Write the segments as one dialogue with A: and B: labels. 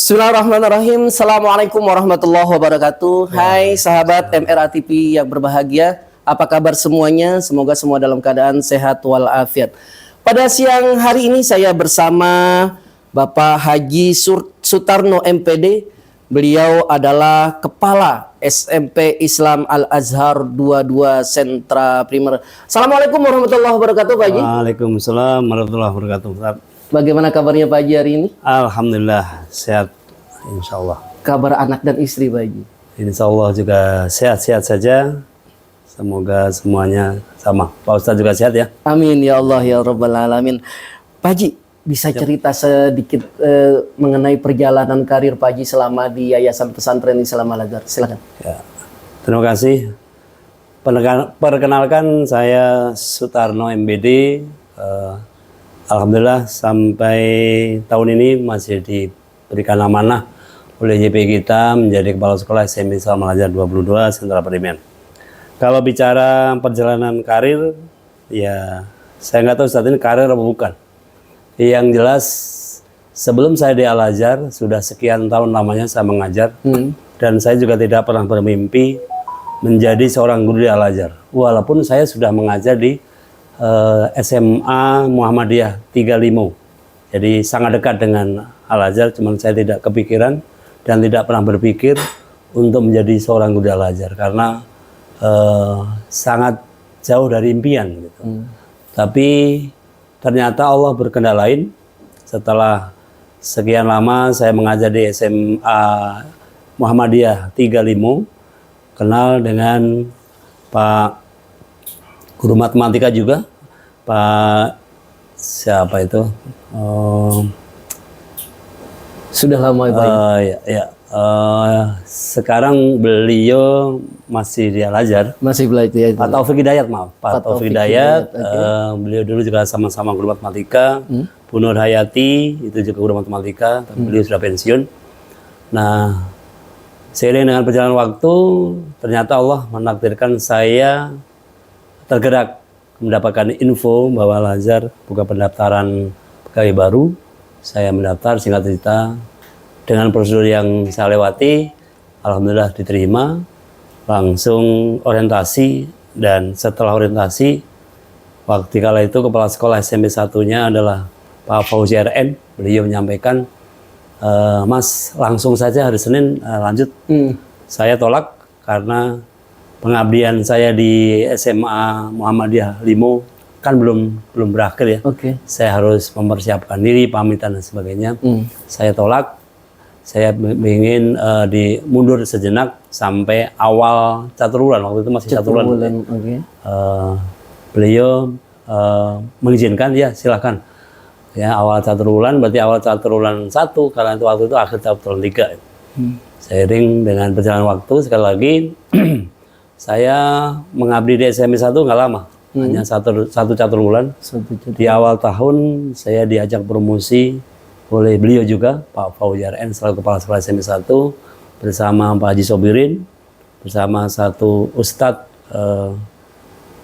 A: Bismillahirrahmanirrahim. Assalamualaikum warahmatullahi wabarakatuh. Hai sahabat MRA TV yang berbahagia. Apa kabar semuanya? Semoga semua dalam keadaan sehat walafiat. Pada siang hari ini saya bersama Bapak Haji Sutarno MPD. Beliau adalah Kepala SMP Islam Al-Azhar 22 Sentra Primer. Assalamualaikum warahmatullahi wabarakatuh Pak Haji.
B: Waalaikumsalam warahmatullahi wabarakatuh.
A: Bagaimana kabarnya Pak Haji hari ini?
B: Alhamdulillah sehat, insya Allah.
A: Kabar anak dan istri Pak Haji?
B: Insya Allah juga sehat-sehat saja. Semoga semuanya sama. Pak Ustadz juga sehat ya.
A: Amin ya Allah ya Rabbal Alamin. Pak Haji, bisa cerita sedikit mengenai perjalanan karir Pak Haji selama di Yayasan Pesantren Islam Al-Azhar? Silakan.
B: Ya. Terima kasih. Perkenalkan saya Sutarno MPD. Alhamdulillah sampai tahun ini masih diberikan amanah oleh JP kita menjadi Kepala Sekolah SMP Islam Al-Azhar 22 Sentra Primer. Kalau bicara perjalanan karir, ya saya nggak tahu saat ini karir apa bukan. Yang jelas sebelum saya di Al-Azhar sudah sekian tahun lamanya saya mengajar dan saya juga tidak pernah bermimpi menjadi seorang guru di Al-Azhar. Walaupun saya sudah mengajar di SMA Muhammadiyah 35. Jadi sangat dekat dengan Al-Azhar, cuman saya tidak kepikiran dan tidak pernah berpikir untuk menjadi seorang guru Al-Azhar karena sangat jauh dari impian gitu. Tapi ternyata Allah berkehendak lain. Setelah sekian lama saya mengajar di SMA Muhammadiyah 35, kenal dengan Pak Guru Matematika juga, Pak siapa itu?
A: Sudah lama Pak.
B: Sekarang beliau masih di Al-Azhar.
A: Masih belajar ya.
B: Pak Taufik Hidayat, maaf. Pak Taufik Hidayat. Beliau dulu juga sama-sama guru matematika. Bu Nur Hayati itu juga guru matematika, tapi beliau sudah pensiun. Nah, seiring dengan perjalanan waktu, ternyata Allah menakdirkan saya tergerak mendapatkan info bahwa Al-Azhar buka pendaftaran pegawai baru. Saya mendaftar, singkat cerita, dengan prosedur yang saya lewati, alhamdulillah diterima, langsung orientasi, dan setelah orientasi, waktu kala itu kepala sekolah SMP 1-nya adalah Pak Fauzi RN. Beliau menyampaikan, Mas langsung saja hari Senin lanjut. Saya tolak karena pengabdian saya di SMA Muhammadiyah 5 kan belum berakhir ya. Saya harus mempersiapkan diri, pamitan dan sebagainya. Saya tolak. Saya ingin mundur sejenak sampai awal catur bulan. Waktu itu masih catur bulan. Beliau mengizinkan, ya silahkan. Ya, awal catur bulan berarti awal catur bulan 1 karena itu waktu itu akhir catur bulan 3. Seiring dengan berjalan waktu, sekali lagi saya mengabdi di SMP 1 nggak lama, hanya satu catur bulan. Di awal tahun saya diajak promosi oleh beliau juga, Pak Fauzi RN selaku Kepala Sekolah SMP 1 bersama Pak Haji Sobirin, bersama satu Ustadz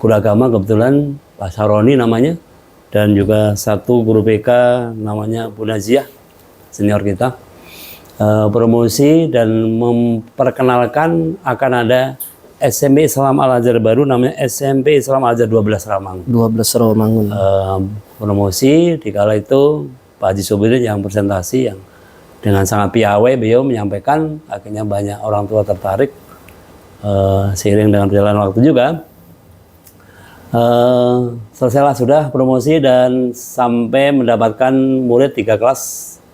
B: guru agama kebetulan Pak Saroni namanya, dan juga satu guru BK namanya Bu Naziah, senior kita, promosi dan memperkenalkan akan ada SMP Islam Al-Azhar baru namanya SMP Islam Al-Azhar 12 Rawamangun. 12 Rawamangun. Promosi di kala itu Pak Haji Sobirin yang presentasi, yang dengan sangat piawai beliau menyampaikan, akhirnya banyak orang tua tertarik. Seiring dengan perjalanan waktu juga selesailah sudah promosi dan sampai mendapatkan murid 3 kelas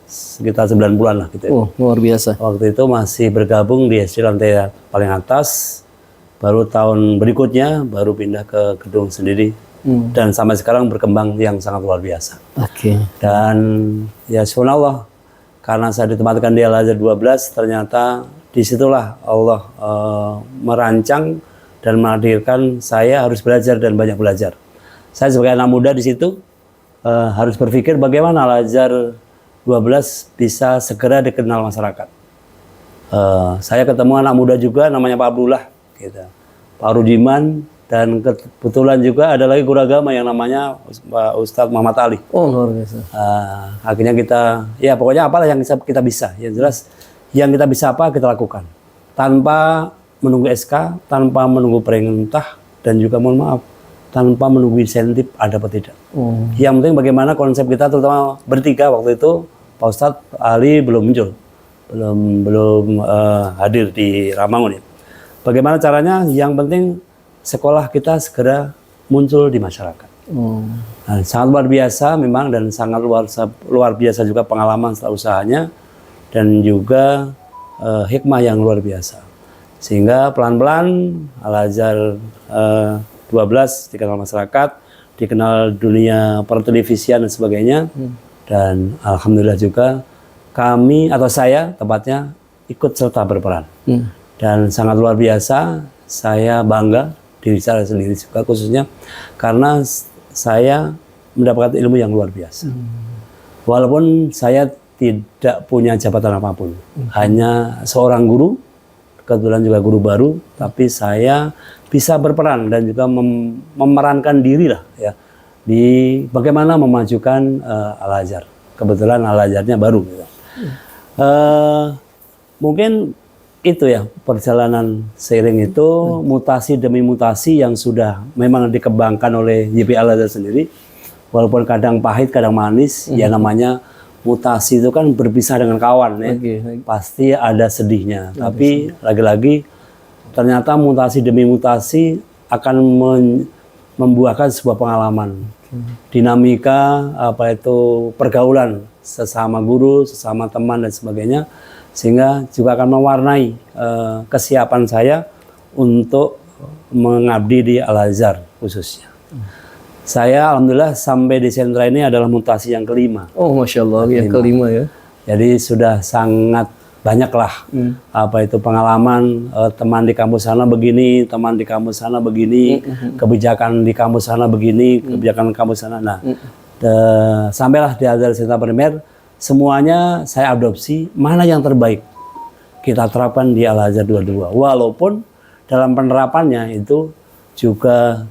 B: sekitar 9 bulan lah gitu.
A: Oh, luar biasa.
B: Waktu itu masih bergabung di SD lantai paling atas. Baru tahun berikutnya baru pindah ke gedung sendiri dan sampai sekarang berkembang yang sangat luar biasa. Dan ya subhanallah, karena saya ditempatkan di Al-Azhar 12, ternyata disitulah Allah merancang dan menghadirkan saya harus belajar dan banyak belajar. Saya sebagai anak muda di situ harus berpikir bagaimana Al-Azhar 12 bisa segera dikenal masyarakat. Saya ketemu anak muda juga namanya Pak Abdullah, gitu. Pak Rudiman, dan kebetulan juga ada lagi guru agama yang namanya Pak Ustadz Muhammad Ali.
A: Oh, luar biasa.
B: Akhirnya kita, ya pokoknya apalah yang kita bisa. Yang jelas yang kita bisa apa kita lakukan. Tanpa menunggu SK, tanpa menunggu perintah, dan juga mohon maaf, tanpa menunggu insentif ada apa tidak. Yang penting bagaimana konsep kita, terutama bertiga waktu itu, Pak Ustadz Ali belum muncul. Belum hadir di Ramangun ya. Bagaimana caranya? Yang penting sekolah kita segera muncul di masyarakat. Nah, sangat luar biasa memang, dan sangat luar biasa juga pengalaman setelah usahanya, dan juga hikmah yang luar biasa. Sehingga pelan-pelan Al-Azhar 12 dikenal masyarakat, dikenal dunia pertelevisian dan sebagainya, dan alhamdulillah juga kami atau saya tepatnya ikut serta berperan. Dan sangat luar biasa, saya bangga diri saya sendiri juga khususnya karena saya mendapatkan ilmu yang luar biasa. Walaupun saya tidak punya jabatan apapun, hanya seorang guru, kebetulan juga guru baru, tapi saya bisa berperan dan juga memerankan diri lah ya di bagaimana memajukan Al-Azhar. Kebetulan Al-Azharnya baru. Gitu. Mungkin itu ya perjalanan seiring itu, mutasi demi mutasi yang sudah memang dikembangkan oleh YP Al-Azhar sendiri, walaupun kadang pahit kadang manis. Ya namanya mutasi itu kan berpisah dengan kawan ya, pasti ada sedihnya. Tapi lagi-lagi ternyata mutasi demi mutasi akan membuahkan sebuah pengalaman, dinamika apa itu pergaulan sesama guru, sesama teman dan sebagainya, sehingga juga akan mewarnai kesiapan saya untuk mengabdi di Al-Azhar khususnya. Saya alhamdulillah sampai di sentra ini adalah mutasi yang kelima.
A: Oh, Masya Allah, yang kelima ya.
B: Jadi sudah sangat banyaklah apa itu pengalaman, teman di kampus sana begini, teman di kampus sana begini, kebijakan di kampus sana begini, kebijakan kampus sana. Nah, sampailah di Al-Azhar Sentra Primer, semuanya saya adopsi, mana yang terbaik kita terapkan di Al-Azhar 22. Walaupun dalam penerapannya itu juga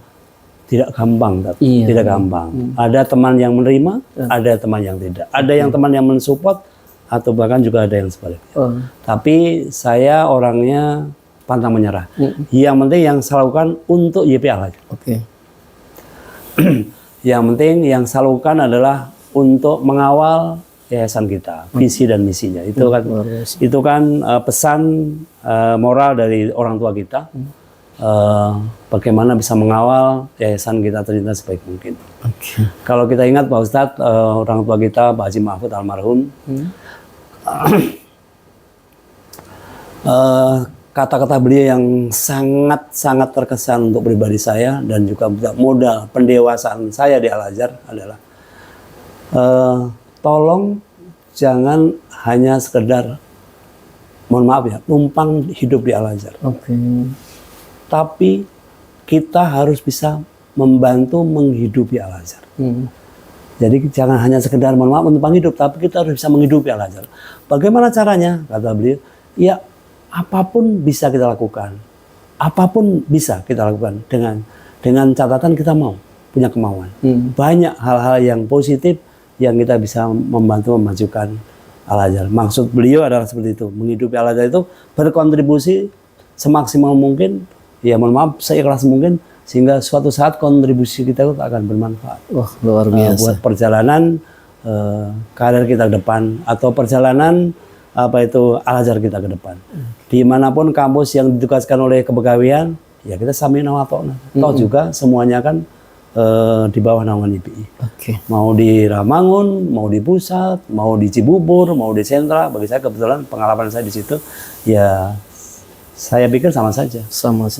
B: tidak gampang, tidak gampang. Ada teman yang menerima, ada teman yang tidak. Ada yang teman yang mensupport, atau bahkan juga ada yang sebaliknya. Tapi saya orangnya pantang menyerah. Yang penting yang saya lakukan untuk YP Al-Azhar. Yang penting yang saya lakukan adalah untuk mengawal yayasan kita, visi dan misinya. Itu kan pesan moral dari orang tua kita. Bagaimana bisa mengawal yayasan kita tercinta sebaik mungkin. Kalau kita ingat Pak Ustadz, orang tua kita Pak Haji Mahfud almarhum, kata-kata beliau yang sangat terkesan untuk pribadi saya dan juga modal pendewasaan saya di Al-Azhar adalah tolong jangan hanya sekedar, mohon maaf ya, numpang hidup di Al-Azhar. Tapi kita harus bisa membantu menghidupi Al-Azhar. Jadi jangan hanya sekedar mohon maaf numpang hidup, tapi kita harus bisa menghidupi Al-Azhar. Bagaimana caranya? Kata beliau, ya apapun bisa kita lakukan, apapun bisa kita lakukan dengan catatan kita mau punya kemauan. Banyak hal-hal yang positif yang kita bisa membantu memajukan Al-Azhar. Maksud beliau adalah seperti itu, menghidupi Al-Azhar itu berkontribusi semaksimal mungkin, ya mohon maaf seikhlas mungkin, sehingga suatu saat kontribusi kita itu akan bermanfaat.
A: Wah, luar biasa.
B: Buat perjalanan karir kita ke depan, atau perjalanan apa itu Al-Azhar kita ke depan. Dimanapun kampus yang ditugaskan oleh kepegawaian, ya kita sami'na wa ata'na. Toh juga semuanya kan di bawah naungan YPI. Mau di Ramangun, mau di pusat, mau di Cibubur, mau di sentra. Bagi saya kebetulan pengalaman saya di situ, ya saya pikir sama saja.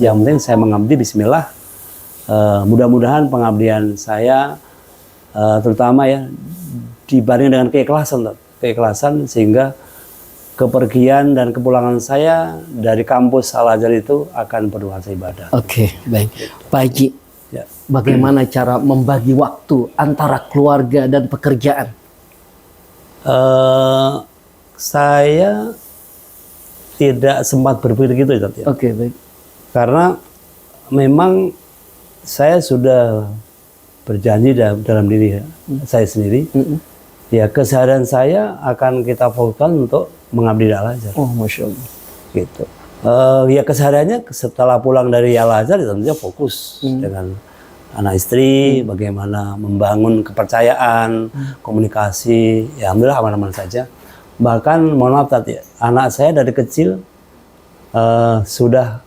B: Yang penting saya mengabdi, bismillah. Mudah-mudahan pengabdian saya terutama ya dibarengi dengan keikhlasan sehingga kepergian dan kepulangan saya dari kampus Al-Azhar itu akan bernuansa ibadah.
A: Baik. Pak Haji, bagaimana cara membagi waktu antara keluarga dan pekerjaan?
B: Saya tidak sempat berpikir gitu ya.
A: Baik.
B: Karena memang saya sudah berjanji dalam diri saya sendiri, ya keseharian saya akan kita fokuskan untuk mengabdi di Al-Azhar.
A: Oh, Masya Allah.
B: Gitu. Ya kesehariannya setelah pulang dari Al-Azhar tentunya fokus dengan anak istri, bagaimana membangun kepercayaan, komunikasi, ya alhamdulillah aman-aman saja. Bahkan mohon maaf tadi, anak saya dari kecil sudah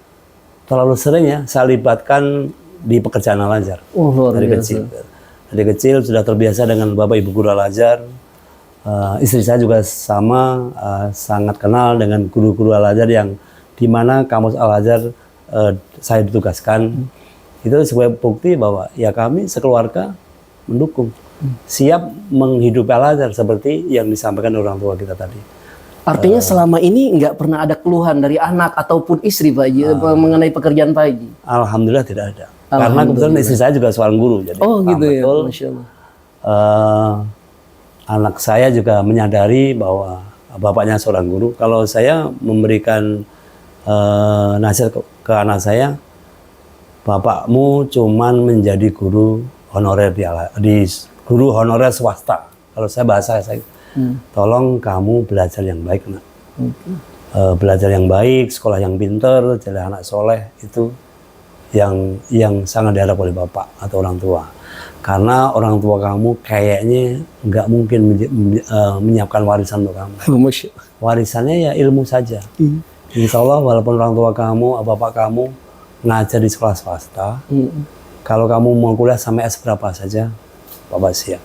B: terlalu sering ya saya libatkan di pekerjaan Al-Azhar.
A: Oh, luar
B: Dari
A: biasa.
B: kecil. Dari kecil sudah terbiasa dengan Bapak Ibu guru Al-Azhar. Istri saya juga sama, sangat kenal dengan guru-guru Al-Azhar yang di mana kampus Al-Azhar saya ditugaskan. Itu sebagai bukti bahwa ya kami sekeluarga mendukung, siap menghidupi Al-Azhar seperti yang disampaikan orang tua kita tadi.
A: Artinya selama ini nggak pernah ada keluhan dari anak ataupun istri Pak Haji mengenai pekerjaan Pak Haji?
B: Alhamdulillah tidak ada. Karena kebetulan istri saya juga seorang guru. Jadi
A: Oh gitu ya,
B: betul,
A: Masya Allah.
B: anak saya juga menyadari bahwa bapaknya seorang guru. Kalau saya memberikan nasihat ke anak saya, bapakmu cuman menjadi guru honorer di guru honorer swasta. Kalau saya bahasa saya, tolong kamu belajar yang baik, nak. Belajar yang baik, sekolah yang pinter, jadi anak soleh itu yang sangat diharap oleh bapak atau orang tua. Karena orang tua kamu kayaknya nggak mungkin menyiapkan warisan untuk kamu.
A: Masya Allah.
B: Warisannya ya ilmu saja. Insya Allah walaupun orang tua kamu, bapak kamu ngajar di sekolah swasta, kalau kamu mau kuliah sampai S berapa saja, bapak siap.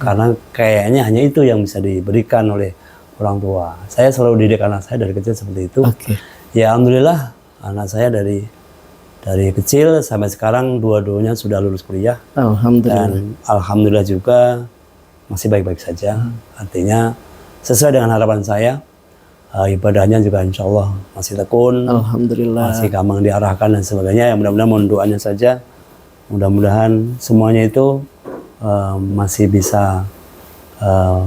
B: Karena kayaknya hanya itu yang bisa diberikan oleh orang tua. Saya selalu didik anak saya dari kecil seperti itu. Ya alhamdulillah anak saya dari kecil sampai sekarang dua-duanya sudah lulus kuliah.
A: Alhamdulillah.
B: Dan alhamdulillah juga masih baik-baik saja. Artinya sesuai dengan harapan saya, ibadahnya juga insya Allah masih tekun,
A: Alhamdulillah.
B: masih gampang diarahkan dan sebagainya. Ya mudah-mudahan mohon doanya saja. Mudah-mudahan semuanya itu masih bisa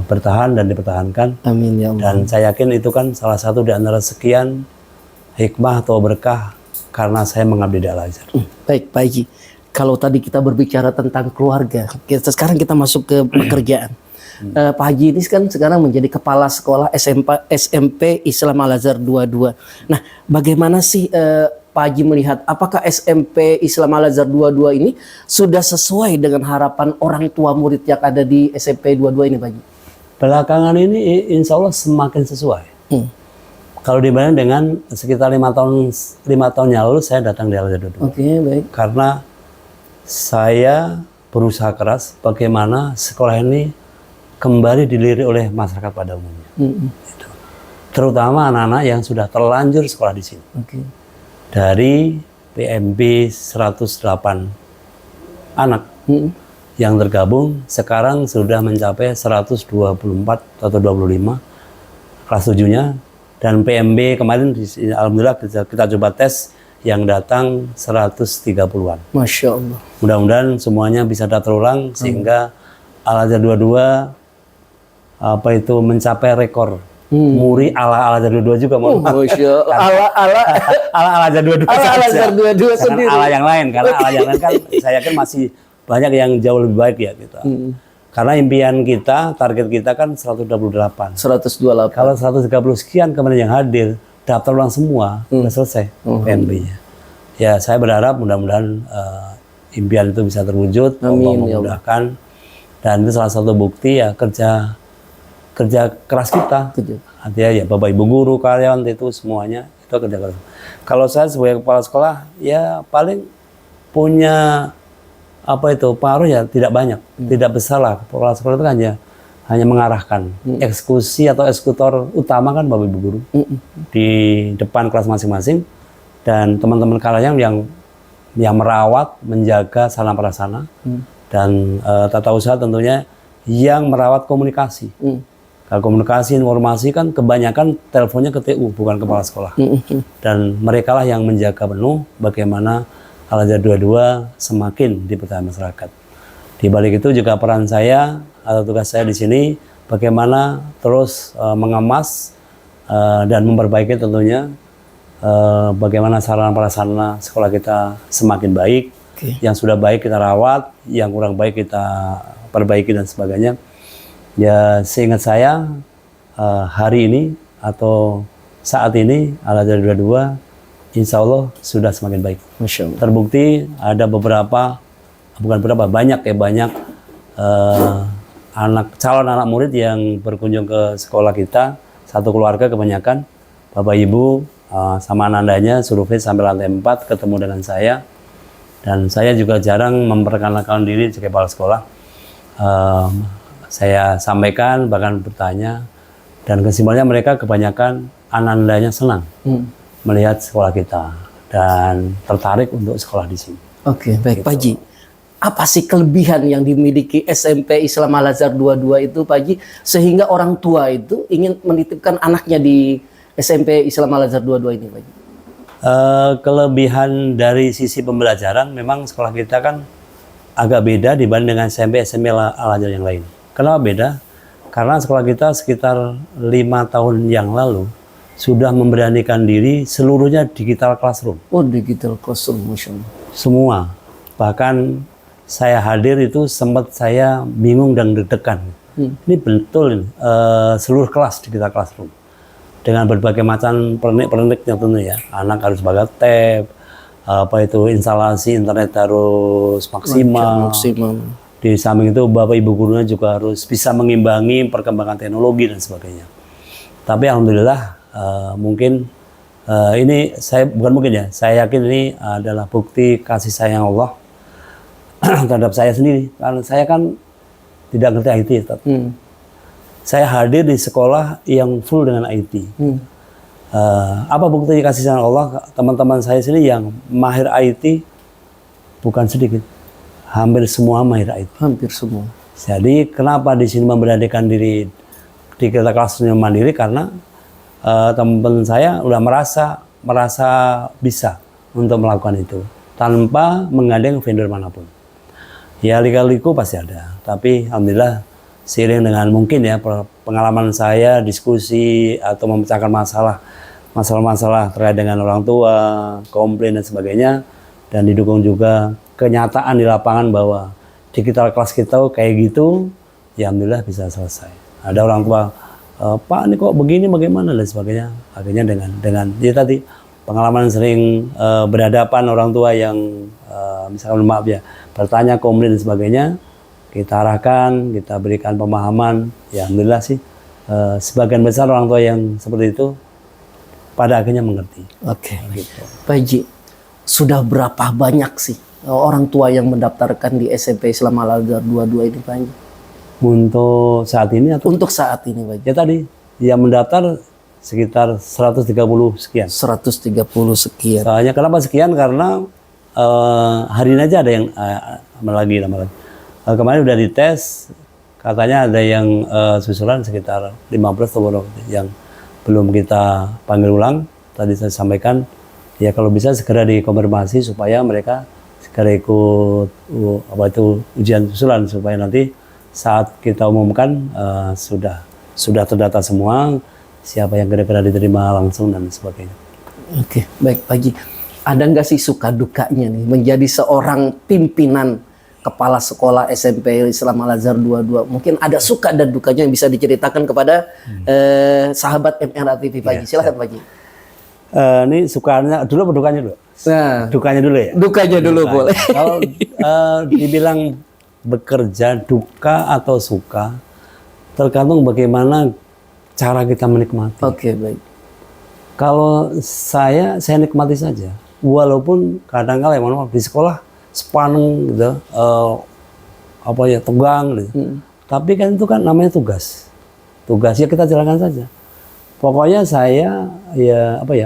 B: bertahan dan dipertahankan.
A: Amin ya Allah.
B: Dan saya yakin itu kan salah satu di antara sekian hikmah atau berkah karena saya mengabdi di Al-Azhar.
A: Baik Pak Haji, kalau tadi kita berbicara tentang keluarga, sekarang kita masuk ke pekerjaan. Pak Haji ini kan sekarang menjadi kepala sekolah SMP Islam Al-Azhar 22. Nah, bagaimana sih Pak Haji melihat apakah SMP Islam Al-Azhar 22 ini sudah sesuai dengan harapan orang tua murid yang ada di SMP 22 ini Pak Haji?
B: Belakangan ini insya Allah semakin sesuai. Kalau dibanding dengan sekitar 5 tahun yang lalu saya datang di Al-Azhar 22.
A: Oke, baik.
B: Karena saya berusaha keras bagaimana sekolah ini kembali dilirik oleh masyarakat pada umumnya. Gitu. Terutama anak-anak yang sudah terlanjur sekolah di sini. Dari PMB 108 anak yang tergabung sekarang sudah mencapai 124 atau 25 kelas 7-nya. Dan PMB kemarin alhamdulillah kita coba tes yang datang 130-an.
A: Masya Allah.
B: Mudah-mudahan semuanya bisa daftar ulang sehingga Al-Azhar 22 mencapai rekor muri ala Al-Azhar 22 juga.
A: Masya Allah. ala
B: Al-Azhar 22 saja.
A: Al-Azhar 22
B: Jangan
A: sendiri.
B: ala yang lain karena ala yang lain kan saya yakin masih banyak yang jauh lebih baik ya gitu. Karena impian kita, target kita kan 128.
A: 128.
B: Kalau 130 sekian kemarin yang hadir, daftar ulang semua, sudah selesai PNB-nya. Ya, saya berharap mudah-mudahan impian itu bisa terwujud, Allah memudahkan. Dan itu salah satu bukti ya kerja keras kita. Artinya ya Bapak Ibu guru, karyawan itu semuanya itu kerja keras. Kalau saya sebagai kepala sekolah, ya paling punya pengaruh ya tidak banyak, tidak besar lah. Kepala sekolah itu hanya mengarahkan. Eksekusi atau eksekutor utama kan Bapak Ibu guru di depan kelas masing-masing dan teman-teman karyawan yang merawat, menjaga sarana prasarana dan tata usaha tentunya yang merawat komunikasi. Kalau komunikasi informasi kan kebanyakan teleponnya ke TU bukan kepala sekolah. Dan merekalah yang menjaga penuh bagaimana Al-Azhar 22 semakin dipercaya masyarakat. Di balik itu juga peran saya atau tugas saya di sini bagaimana terus mengemas dan memperbaiki tentunya bagaimana sarana prasarana sekolah kita semakin baik,
A: Oke.
B: Yang sudah baik kita rawat, yang kurang baik kita perbaiki dan sebagainya. Ya seingat saya hari ini atau saat ini Al-Azhar 22 insya Allah sudah semakin baik.
A: Masya Allah.
B: Terbukti ada beberapa, bukan berapa, banyak calon anak murid yang berkunjung ke sekolah kita, satu keluarga kebanyakan, Bapak Ibu sama anandanya survei sampai lantai 4 ketemu dengan saya. Dan saya juga jarang memperkenalkan diri sebagai kepala sekolah. Saya sampaikan, bahkan bertanya, dan kesimpulannya mereka kebanyakan anandanya senang melihat sekolah kita dan tertarik untuk sekolah di sini.
A: Oke, baik Pak Haji. Apa sih kelebihan yang dimiliki SMP Islam Al-Azhar 22 itu Pak Haji, sehingga orang tua itu ingin menitipkan anaknya di SMP Islam Al-Azhar 22 ini Pak Haji?
B: Kelebihan dari sisi pembelajaran memang sekolah kita kan agak beda dibanding dengan SMP Al-Azhar yang lain. Kenapa beda? Karena sekolah kita sekitar 5 tahun yang lalu sudah memberanikan diri seluruhnya digital classroom.
A: Oh, digital classroom, Masya Allah.
B: Semua. Bahkan saya hadir itu sempat saya bingung dan deg-degan. Ini betul seluruh kelas digital classroom. Dengan berbagai macam pernik-perniknya tentu ya. Anak harus bawa tab, instalasi internet harus maksimal. Di samping itu Bapak Ibu gurunya juga harus bisa mengimbangi perkembangan teknologi dan sebagainya. Tapi alhamdulillah mungkin ini saya yakin ini adalah bukti kasih sayang Allah terhadap saya sendiri. Karena saya kan tidak ngerti IT. Saya hadir di sekolah yang full dengan IT. Apa bukti kasih sayang Allah? Teman-teman saya sini yang mahir IT bukan sedikit. Hampir semua mahir IT.
A: Hampir semua.
B: Jadi kenapa di sini memberanikan diri di kita kelasnya mandiri, karena teman-teman saya udah merasa bisa untuk melakukan itu tanpa menggandeng vendor manapun. Ya lika-liku pasti ada, tapi alhamdulillah seiring dengan mungkin ya pengalaman saya diskusi atau memecahkan masalah-masalah terkait dengan orang tua, komplain dan sebagainya, dan didukung juga kenyataan di lapangan bahwa digital kelas kita kayak gitu, ya alhamdulillah bisa selesai. Ada orang tua, Pak ini kok begini bagaimana dan sebagainya. Akhirnya dengan ya tadi pengalaman sering berhadapan orang tua yang misalkan maaf ya bertanya, komplain dan sebagainya, kita arahkan, kita berikan pemahaman. Ya alhamdulillah sih sebagian besar orang tua yang seperti itu pada akhirnya mengerti.
A: Oke. Gitu. Pak Haji, sudah berapa banyak sih orang tua yang mendaftarkan di SMP Islam Al-Azhar 22 ini Pak Haji?
B: Untuk saat ini atau?
A: Untuk saat ini Pak Haji.
B: Ya tadi, yang mendaftar sekitar 130 sekian.
A: 130 sekian.
B: Soalnya kenapa sekian? Karena hari ini aja ada yang lagi. Kemarin udah dites, katanya ada yang susulan sekitar 15 atau yang belum kita panggil ulang. Tadi saya sampaikan, ya kalau bisa segera dikonfirmasi supaya mereka segera ikut ujian susulan, supaya nanti saat kita umumkan sudah terdata semua siapa yang kira-kira diterima langsung dan sebagainya.
A: Oke, baik Pak Haji. Ada nggak sih suka dukanya nih menjadi seorang pimpinan kepala sekolah SMP Islam Al-Azhar 22? Mungkin ada suka dan dukanya yang bisa diceritakan kepada sahabat MRA TV Pak Haji. Silakan Pak Haji.
B: Ini sukanya dulu atau dukanya dulu?
A: Nah,
B: dukanya dulu ya?
A: Dukanya dulu boleh.
B: Kalau dibilang bekerja duka atau suka, tergantung bagaimana cara kita menikmati.
A: Oke, baik.
B: Kalau saya nikmati saja. Walaupun kadang-kala di sekolah sepaneng gitu, tegang gitu. Tapi kan itu kan namanya tugas. Tugas ya kita jalankan saja. Pokoknya saya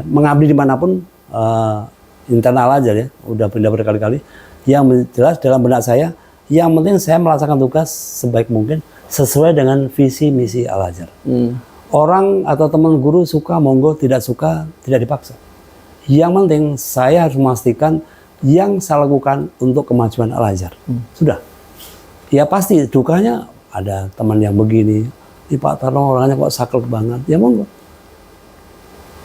B: mengabdi dimanapun, internal aja ya, udah pindah berkali-kali. Yang jelas dalam benak saya, yang penting saya melaksanakan tugas sebaik mungkin sesuai dengan visi misi Al-Azhar. Orang atau teman guru suka monggo, tidak suka tidak dipaksa. Yang penting saya harus memastikan yang saya lakukan untuk kemajuan Al-Azhar. Sudah. Ya pasti dukanya ada teman yang begini, Pak Tarno orangnya kok saklek banget. Ya monggo.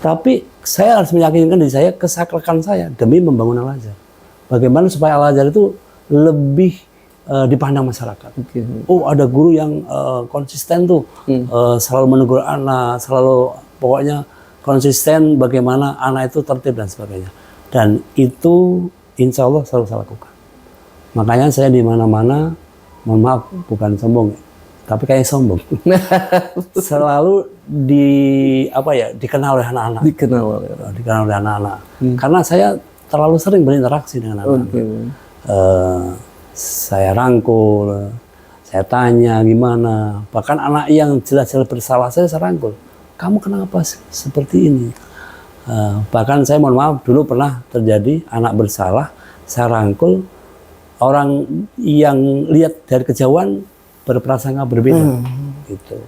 B: Tapi saya harus meyakinkan diri saya, kesaklekan saya demi membangun Al-Azhar. bagaimana supaya Al-Azhar itu lebih dipandang masyarakat. Oh, ada guru yang konsisten tuh, selalu menegur anak, selalu pokoknya konsisten bagaimana anak itu tertib dan sebagainya. Dan itu insya Allah selalu saya lakukan. Makanya saya di mana-mana, mohon maaf bukan sombong, tapi kayak sombong. Selalu dikenal oleh anak-anak. Dikenal oleh anak-anak. Karena saya terlalu sering berinteraksi dengan anak-anak. Saya rangkul, saya tanya gimana. Bahkan anak yang jelas-jelas bersalah saya rangkul. Kamu kenapa seperti ini? Bahkan saya mohon maaf dulu pernah terjadi anak bersalah, saya rangkul, orang yang lihat dari kejauhan berprasangka berbeda, gitu.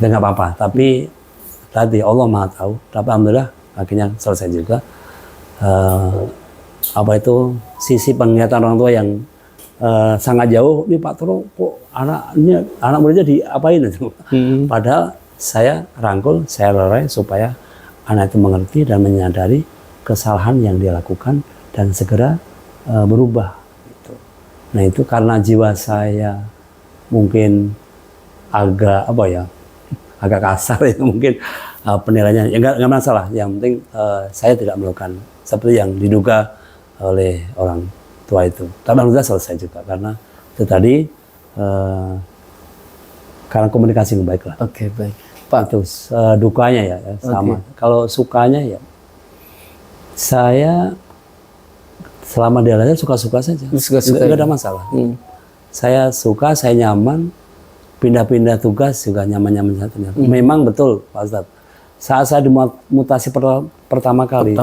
B: Dan nggak apa-apa. Tapi tadi Allah Maha tahu. Tapi alhamdulillah akhirnya selesai juga. Sisi penglihatan orang tua yang sangat jauh. Ini Pak Toro kok anak muridnya diapain itu? Padahal saya rangkul, saya lerai supaya anak itu mengerti dan menyadari kesalahan yang dia lakukan dan segera berubah. Nah itu karena jiwa saya mungkin agak kasar ya mungkin penilaiannya. Ya nggak masalah. Yang penting saya tidak melakukan seperti yang diduga oleh orang tua itu. Tapi alhamdulillah selesai juga karena itu tadi karena komunikasi yang baik lah.
A: Oke, baik.
B: Pak itu dukanya ya sama. Kalau sukanya ya saya selama di Al-Azhar suka-suka saja, nggak ada masalah. Saya suka, saya nyaman, pindah-pindah tugas juga nyaman-nyaman saja. Memang betul Pak Ustadz, saat saya dimutasi pertama kali,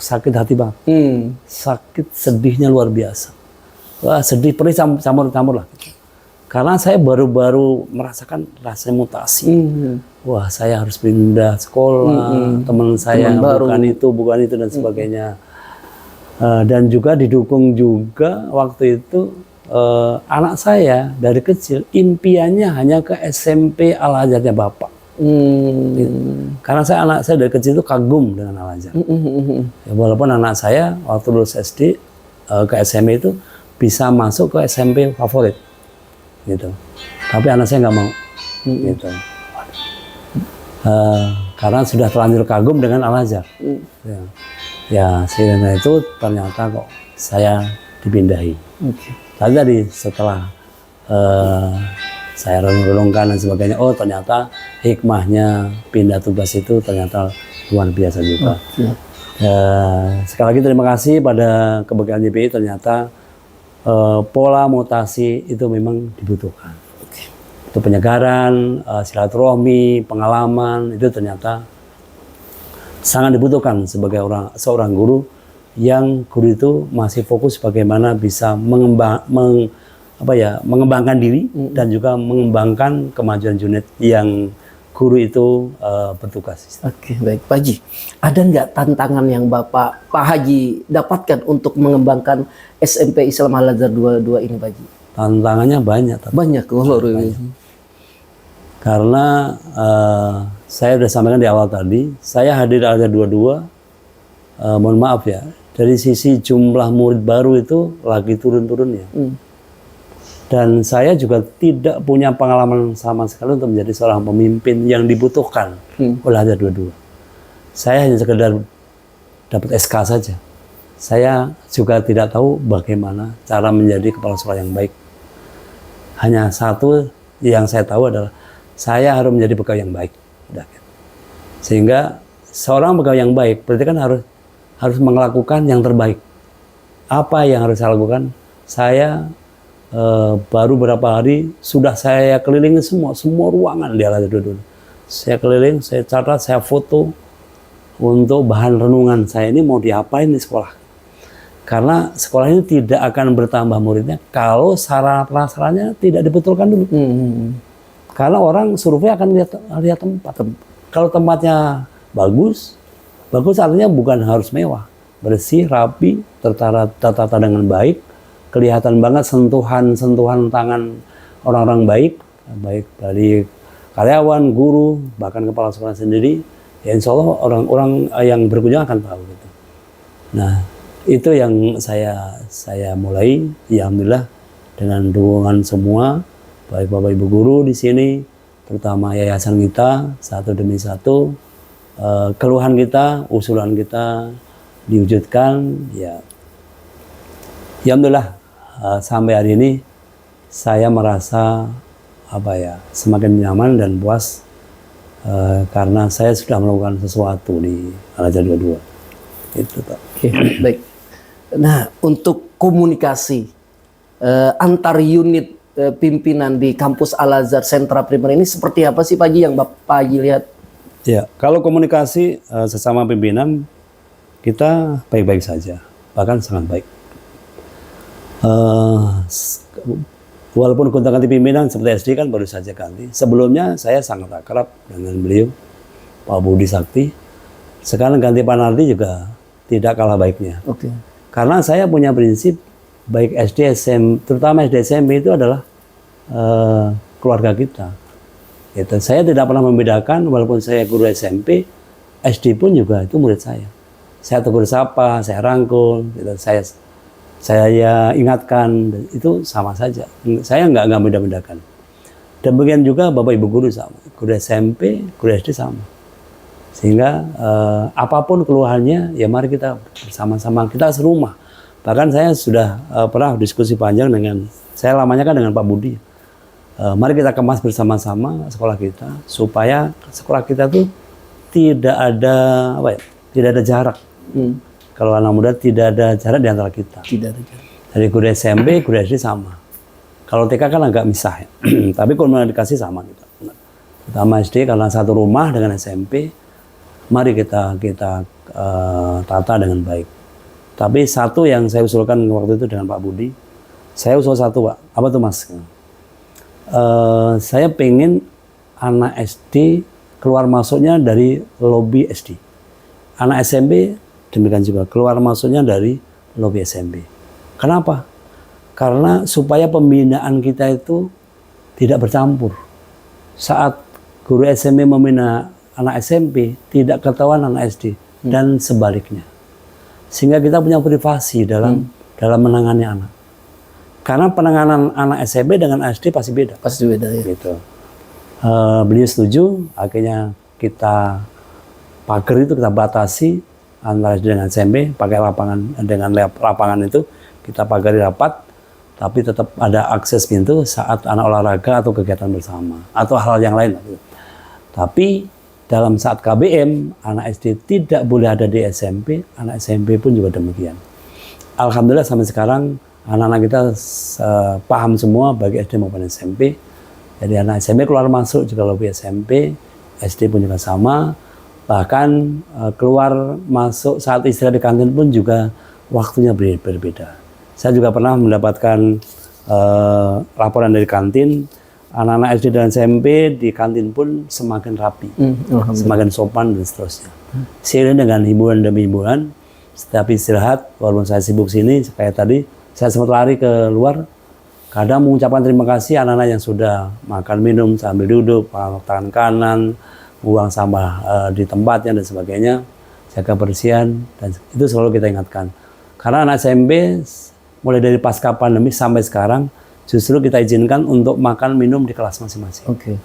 B: sakit hati banget, sakit sedihnya luar biasa. Wah sedih, perih campur-campur lah. Karena saya baru-baru merasakan rasa mutasi. Wah saya harus pindah sekolah, teman saya bukan itu dan sebagainya. Dan juga didukung juga waktu itu anak saya dari kecil impiannya hanya ke SMP Al-Azharnya Bapak. Karena anak saya dari kecil itu kagum dengan Al-Azhar. Ya, walaupun anak saya waktu lulus SD ke SMP itu bisa masuk ke SMP favorit, gitu. Tapi anak saya nggak mau, gitu. Karena sudah terlanjur kagum dengan Al-Azhar. Ya, sehingga itu ternyata kok saya dipindahi. Tadi setelah saya renung-renungkan dan sebagainya, oh ternyata hikmahnya pindah tugas itu ternyata luar biasa juga. Sekali lagi terima kasih pada Kebaktian JPI, ternyata pola mutasi itu memang dibutuhkan. Itu penyegaran, silaturahmi, pengalaman itu ternyata sangat dibutuhkan sebagai seorang guru yang guru itu masih fokus bagaimana bisa mengembangkan diri dan juga mengembangkan kemajuan unit yang guru itu bertugas.
A: Oke, baik Pak Haji. Ada nggak tantangan yang Pak Haji dapatkan untuk mengembangkan SMP Islam Al-Azhar 22 ini Pak Haji?
B: Tantangannya banyak.
A: Banyak.
B: Karena saya sudah sampaikan di awal tadi, saya hadir di Al-Azhar 22, mohon maaf ya, dari sisi jumlah murid baru itu lagi turun-turunnya. Dan saya juga tidak punya pengalaman sama sekali untuk menjadi seorang pemimpin yang dibutuhkan oleh Al-Azhar 22. Saya hanya sekedar dapat SK saja. Saya juga tidak tahu bagaimana cara menjadi kepala sekolah yang baik. Hanya satu yang saya tahu adalah saya harus menjadi pegawai yang baik. Sehingga seorang pegawai yang baik berarti kan harus melakukan yang terbaik. Apa yang harus saya lakukan? Saya baru beberapa hari sudah saya kelilingi semua ruangan di Al-Azhar 22. Saya keliling, saya catat, saya foto untuk bahan renungan saya ini mau diapain di sekolah. Karena sekolah ini tidak akan bertambah muridnya kalau sarana prasarannya tidak dibetulkan dulu. Karena orang survei akan lihat tempat. Kalau tempatnya bagus artinya bukan harus mewah, bersih, rapi, tertata dengan baik, kelihatan banget sentuhan tangan orang-orang baik dari karyawan, guru, bahkan kepala sekolah sendiri. Ya insya Allah orang-orang yang berkunjung akan tahu gitu. Nah, Itu yang saya mulai, ya alhamdulillah dengan dukungan semua, baik Bapak Ibu guru di sini, terutama yayasan kita satu demi satu, keluhan kita, usulan kita diwujudkan, ya alhamdulillah sampai hari ini saya merasa semakin nyaman dan puas karena saya sudah melakukan sesuatu di Al-Azhar 22. Itu Pak.
A: Oke, baik. Nah, untuk komunikasi antar unit pimpinan di kampus Al-Azhar Sentra Primer ini seperti apa sih Pak Haji yang Bapak Haji lihat?
B: Ya, kalau komunikasi sesama pimpinan kita baik-baik saja, bahkan sangat baik. Walaupun gonta-ganti pimpinan seperti SD kan baru saja ganti. Sebelumnya saya sangat akrab dengan beliau, Pak Budi Sakti. Sekarang ganti Pak Nardi juga tidak kalah baiknya.
A: Oke.
B: Karena saya punya prinsip baik SD, SMP, terutama SD SMP itu adalah keluarga kita. Gitu. Saya tidak pernah membedakan, walaupun saya guru SMP, SD pun juga itu murid saya. Saya tegur sapa, saya rangkul, gitu. Saya ingatkan, itu sama saja. Saya nggak beda-bedakan. Demikian juga Bapak Ibu guru sama, guru SMP, guru SD sama. Sehingga apapun keluhannya, ya mari kita bersama-sama, kita serumah. Bahkan saya sudah pernah diskusi panjang dengan, saya lamanya kan dengan Pak Budi. Mari kita kemas bersama-sama sekolah kita, supaya sekolah kita tuh tidak ada jarak. Kalau anak muda tidak ada jarak di antara kita.
A: Tidak ada jarak.
B: Dari guru SMP, guru SD sama. Kalau TK kan agak misah ya. Tapi komunikasi sama kita. Pertama SD karena satu rumah dengan SMP, mari kita tata dengan baik. Tapi satu yang saya usulkan waktu itu dengan Pak Budi, saya usul satu Pak. Apa tuh Mas? Saya pengen anak SD keluar masuknya dari lobi SD. Anak SMP demikian juga keluar masuknya dari lobi SMP. Kenapa? Karena supaya pembinaan kita itu tidak bercampur. Saat guru SMP membina anak SMP, tidak ketahuan anak SD dan sebaliknya. Sehingga kita punya privasi dalam menangani anak. Karena penanganan anak SMP dengan SD pasti beda.
A: Pasti beda ya.
B: Gitu. Beliau setuju, akhirnya kita pagar itu kita batasi antara SD dengan SMP, pakai lapangan, dengan lapangan itu kita pagari rapat, tapi tetap ada akses pintu saat anak olahraga atau kegiatan bersama atau hal yang lain. Tapi dalam saat KBM, anak SD tidak boleh ada di SMP, anak SMP pun juga demikian. Alhamdulillah sampai sekarang anak-anak kita paham semua bagi SD maupun SMP. Jadi anak SMP keluar masuk juga lebih SMP, SD pun juga sama. Bahkan keluar masuk saat istirahat di kantin pun juga waktunya berbeda. Saya juga pernah mendapatkan laporan dari kantin, anak-anak SD dan SMP di kantin pun semakin rapi, semakin sopan dan seterusnya. Seiring dengan himbauan demi himbauan, setiap istirahat, walaupun saya sibuk sini, kayak tadi, saya sempat lari ke luar, kadang mengucapkan terima kasih anak-anak yang sudah makan minum sambil duduk, tangan kanan, buang sampah di tempatnya dan sebagainya, jaga kebersihan, dan itu selalu kita ingatkan. Karena anak SMP mulai dari pasca pandemi sampai sekarang justru kita izinkan untuk makan minum di kelas masing-masing.
A: Oke.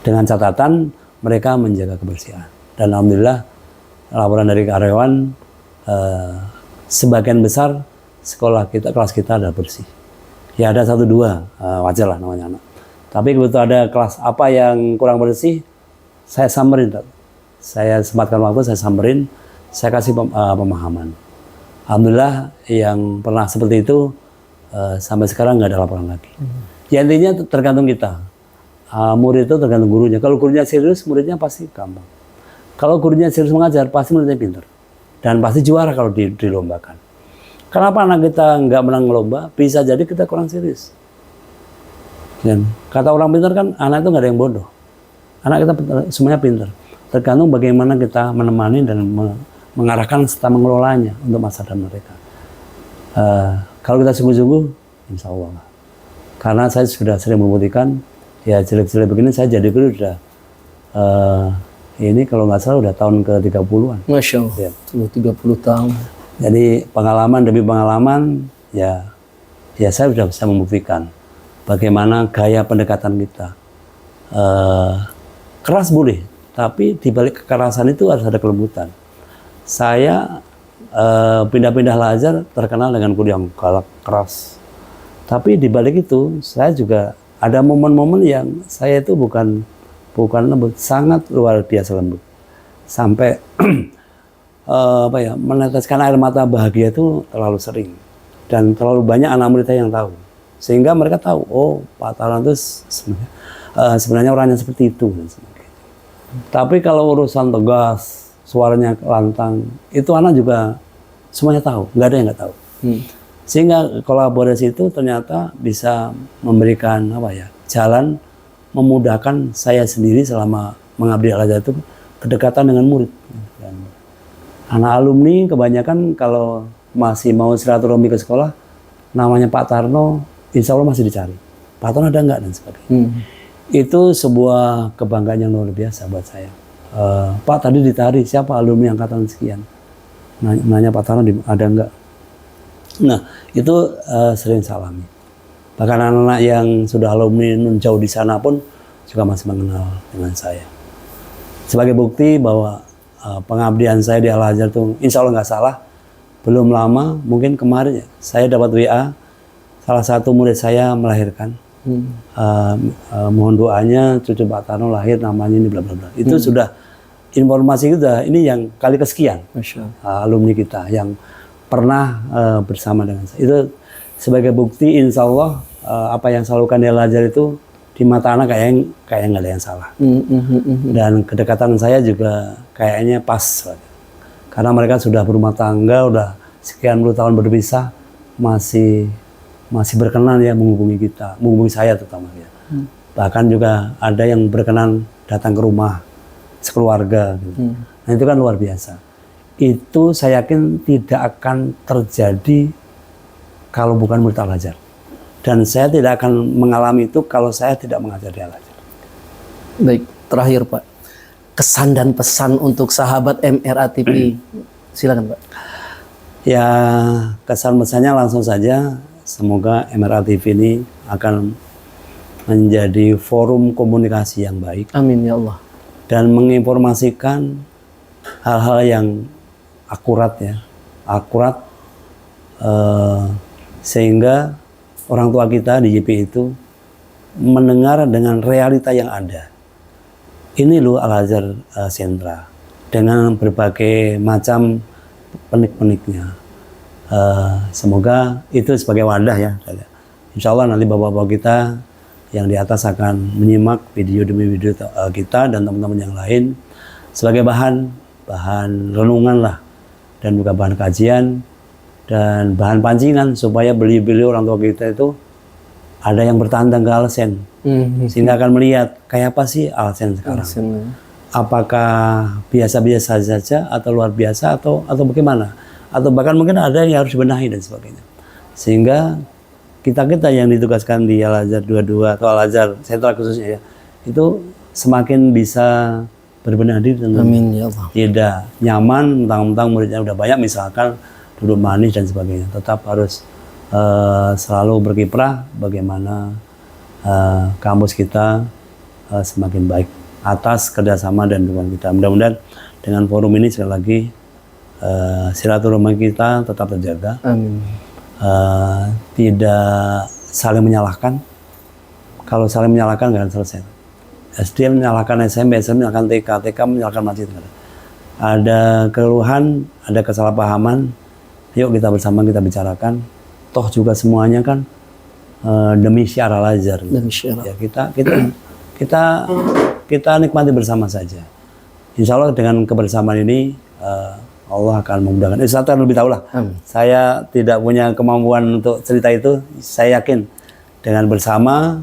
B: Dengan catatan mereka menjaga kebersihan. Dan alhamdulillah laporan dari karyawan sebagian besar sekolah kita, kelas kita adalah bersih. Ya ada 1-2 wajar lah namanya anak. Tapi begitu ada kelas apa yang kurang bersih, saya samperin, saya sempatkan waktu, saya samperin, saya kasih pemahaman. Alhamdulillah yang pernah seperti itu sampai sekarang nggak ada laporan lagi. Ya intinya tergantung kita. Murid itu tergantung gurunya. Kalau gurunya serius, muridnya pasti gampang. Kalau gurunya serius mengajar, pasti muridnya pintar. Dan pasti juara kalau dilombakan. Kenapa anak kita nggak menang lomba? Bisa jadi kita kurang serius. Dan kata orang pintar kan, anak itu nggak ada yang bodoh. Anak kita semuanya pintar. Tergantung bagaimana kita menemani dan mengarahkan serta mengelolanya untuk masa depan mereka. Kalau kita sungguh-sungguh, insya Allah. Karena saya sudah sering membuktikan, ya jelek-jelek begini saya jadi guru sudah, ini kalau nggak salah udah tahun ke-30-an.
A: Masya Allah,
B: Ya.
A: 30 tahun.
B: Jadi pengalaman demi pengalaman, ya saya sudah bisa membuktikan bagaimana gaya pendekatan kita. Keras boleh, tapi di balik kekerasan itu harus ada kelembutan. Saya pindah-pindah Al-Azhar terkenal dengan kuliah yang galak, keras. Tapi di balik itu saya juga ada momen-momen yang saya itu bukan lembut, sangat luar biasa lembut. Sampai meneteskan air mata bahagia itu terlalu sering dan terlalu banyak anak murid yang tahu, sehingga mereka tahu, oh Pak Tarno itu sebenarnya orangnya seperti itu dan sebagainya. Tapi kalau urusan tegas, suaranya lantang, itu anak juga semuanya tahu, nggak ada yang nggak tahu. Sehingga kolaborasi itu ternyata bisa memberikan jalan, memudahkan saya sendiri selama mengabdi Al-Azhar itu kedekatan dengan murid. Dan anak alumni kebanyakan kalau masih mau silaturahmi ke sekolah, namanya Pak Tarno, insya Allah masih dicari. Pak Tarno ada nggak dan sebagainya. Itu sebuah kebanggaan yang luar biasa buat saya. Pak tadi ditari, siapa alumni angkatan sekian? Nanya Pak Tarno ada nggak? Nah itu sering saya alami. Bahkan anak-anak yang sudah alumni jauh di sana pun juga masih mengenal dengan saya. Sebagai bukti bahwa pengabdian saya di Al-Azhar itu insya Allah nggak salah. Belum lama, mungkin kemarin saya dapat WA, salah satu murid saya melahirkan. Mohon doanya cucu Pak Tarno lahir, namanya ini bla bla bla. Itu sudah informasi kita, ini yang kali kesekian alumni kita yang pernah bersama dengan saya. Itu sebagai bukti insya Allah apa yang saya lakukan di Al-Azhar itu di mata anak kayak nggak ada yang salah. Dan kedekatan saya juga kayaknya pas. Karena mereka sudah berumah tangga, udah sekian puluh tahun berpisah, masih berkenan ya menghubungi kita, menghubungi saya terutama ya. Bahkan juga ada yang berkenan datang ke rumah sekeluarga. Gitu. Nah itu kan luar biasa. Itu saya yakin tidak akan terjadi kalau bukan murid Al-Azhar. Dan saya tidak akan mengalami itu kalau saya tidak mengajar di Al-Azhar.
A: Baik, terakhir Pak. Kesan dan pesan untuk sahabat MRATP. Silakan Pak.
B: Ya, kesan pesannya langsung saja. Semoga MRATP ini akan menjadi forum komunikasi yang baik.
A: Amin ya Allah.
B: Dan menginformasikan hal-hal yang akurat ya. Akurat sehingga orang tua kita di JP itu mendengar dengan realita yang ada. Ini loh Al-Azhar Sentra dengan berbagai macam penik-peniknya. Semoga itu sebagai wadah ya. Insya Allah nanti bapak-bapak kita yang di atas akan menyimak video demi video kita dan teman-teman yang lain sebagai bahan renungan lah, dan juga bahan kajian dan bahan pancingan supaya beliau-beliau orang tua kita itu ada yang bertandang ke Al-Sen. Sehingga akan melihat kayak apa sih Al-Sen sekarang. Apakah biasa-biasa saja atau luar biasa atau bagaimana? Atau bahkan mungkin ada yang harus dibenahi dan sebagainya. Sehingga kita yang ditugaskan di Al-Azhar 22 atau Al-Azhar Sentra khususnya ya, itu semakin bisa berbenah diri dan
A: amin ya Allah.
B: Tidak nyaman mentang-mentang muridnya udah banyak misalkan duduk manis dan sebagainya. Tetap harus selalu berkiprah bagaimana kampus kita semakin baik atas kerjasama dan dukungan kita. Mudah-mudahan dengan forum ini sekali lagi silaturahmi kita tetap terjaga.
A: Amin.
B: Tidak saling menyalahkan. Kalau saling menyalahkan nggak akan selesai. SD menyalahkan SMP, SMP menyalahkan TK, TK menyalahkan masjid. Ada keluhan, ada kesalahpahaman. Yuk kita bersama kita bicarakan. Toh juga semuanya kan demi syiar Al-Azhar.
A: Demi syiar.
B: Ya, kita nikmati bersama saja. Insya Allah dengan kebersamaan ini Allah akan memudahkan. Saya lebih tahu lah. Saya tidak punya kemampuan untuk cerita itu. Saya yakin dengan bersama,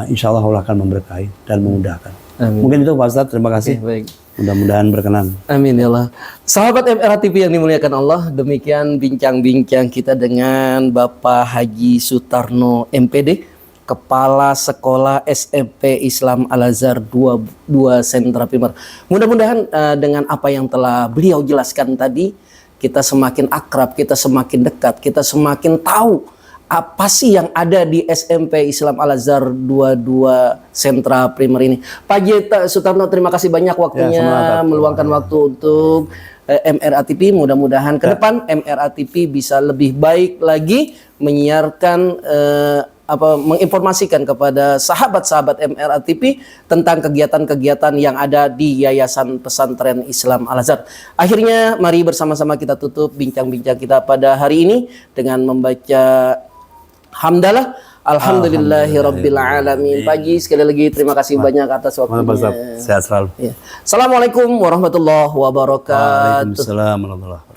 B: insya Allah Allah akan memberkahi dan memudahkan.
A: Amin.
B: Mungkin itu Pak Ustadz. Terima kasih.
A: Baik.
B: Mudah-mudahan berkenan.
A: Amin ya Allah. Sahabat MRATP yang dimuliakan Allah, demikian bincang-bincang kita dengan Bapak Haji Sutarno MPD, Kepala Sekolah SMP Islam Al-Azhar 22 Sentra Primer. Mudah-mudahan dengan apa yang telah beliau jelaskan tadi kita semakin akrab, kita semakin dekat, kita semakin tahu apa sih yang ada di SMP Islam Al-Azhar 22 Sentra Primer ini. Pak Sutarno, terima kasih banyak waktunya, meluangkan waktu untuk MRA TV. Mudah-mudahan ke depan MRA TV bisa lebih baik lagi menyiarkan menginformasikan kepada sahabat-sahabat MRA TV tentang kegiatan-kegiatan yang ada di Yayasan Pesantren Islam Al-Azhar. Akhirnya mari bersama-sama kita tutup bincang-bincang kita pada hari ini dengan membaca hamdalah alhamdulillahirabbil alamin. Pagi sekali lagi terima kasih banyak atas waktunya.
B: Sehat selalu.
A: Assalamualaikum warahmatullahi wabarakatuh.
B: Waalaikumsalam warahmatullahi wabarakatuh.